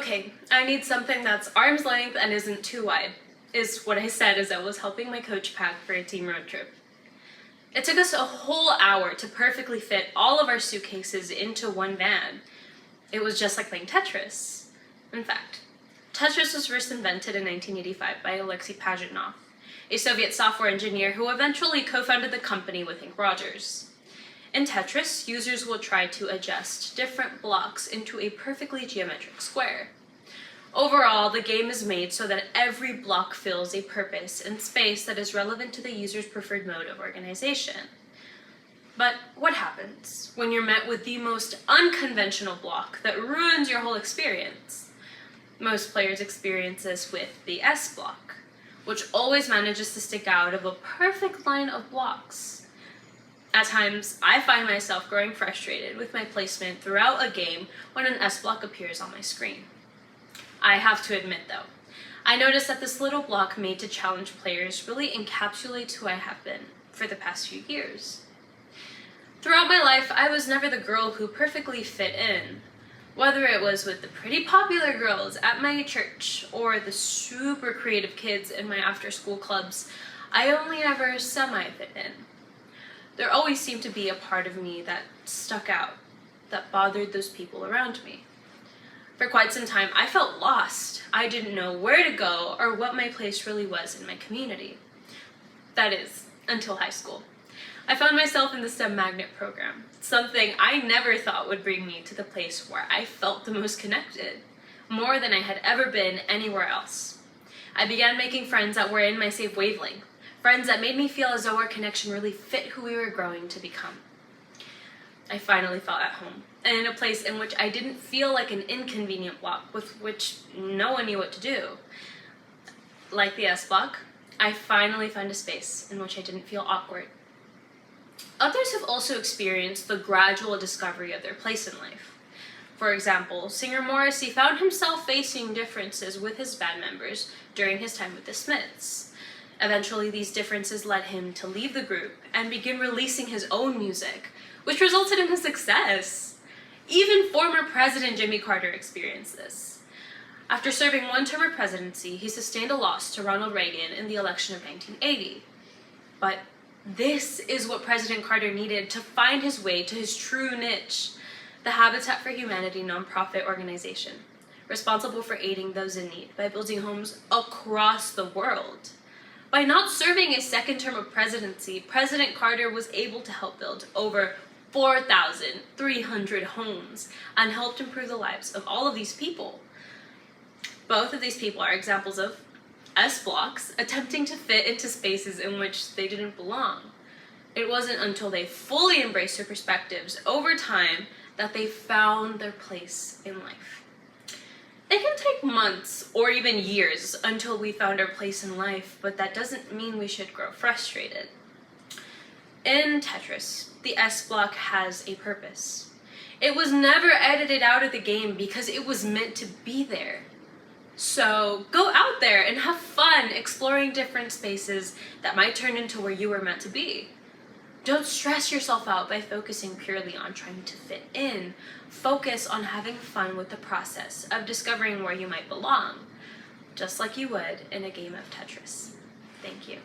Okay, I need something that's arm's length and isn't too wide, is what I said as I was helping my coach pack for a team road trip. It took us a whole hour to perfectly fit all of our suitcases into one van. It was just like playing Tetris. In fact, Tetris was first invented in 1985 by Alexei Pajitnov, a Soviet software engineer who eventually co-founded the company with Hank Rogers. In Tetris, users will try to adjust different blocks into a perfectly geometric square. Overall, the game is made so that every block fills a purpose and space that is relevant to the user's preferred mode of organization. But what happens when you're met with the most unconventional block that ruins your whole experience? Most players experience this with the S block, which always manages to stick out of a perfect line of blocks. At times, I find myself growing frustrated with my placement throughout a game when an S block appears on my screen. I have to admit though, I noticed that this little block made to challenge players really encapsulates who I have been for the past few years. Throughout my life, I was never the girl who perfectly fit in. Whether it was with the pretty popular girls at my church or the super creative kids in my after-school clubs, I only ever semi-fit in. There always seemed to be a part of me that stuck out, that bothered those people around me. For quite some time, I felt lost. I didn't know where to go or what my place really was in my community. That is, until high school. I found myself in the STEM magnet program, something I never thought would bring me to the place where I felt the most connected, more than I had ever been anywhere else. I began making friends that were in my safe wavelength, friends that made me feel as though our connection really fit who we were growing to become. I finally felt at home, and in a place in which I didn't feel like an inconvenient block with which no one knew what to do. Like the S block, I finally found a space in which I didn't feel awkward. Others have also experienced the gradual discovery of their place in life. For example, singer Morrissey found himself facing differences with his band members during his time with the Smiths. Eventually, these differences led him to leave the group and begin releasing his own music, which resulted in his success. Even former President Jimmy Carter experienced this. After serving one term of presidency, he sustained a loss to Ronald Reagan in the election of 1980. But this is what President Carter needed to find his way to his true niche, the Habitat for Humanity nonprofit organization, responsible for aiding those in need by building homes across the world. By not serving a second term of presidency, President Carter was able to help build over 4,300 homes and helped improve the lives of all of these people. Both of these people are examples of S blocks attempting to fit into spaces in which they didn't belong. It wasn't until they fully embraced their perspectives over time that they found their place in life. It can take months or even years until we found our place in life, but that doesn't mean we should grow frustrated. In Tetris, the S block has a purpose. It was never edited out of the game because it was meant to be there. So go out there and have fun exploring different spaces that might turn into where you were meant to be. Don't stress yourself out by focusing purely on trying to fit in. Focus on having fun with the process of discovering where you might belong, just like you would in a game of Tetris. Thank you.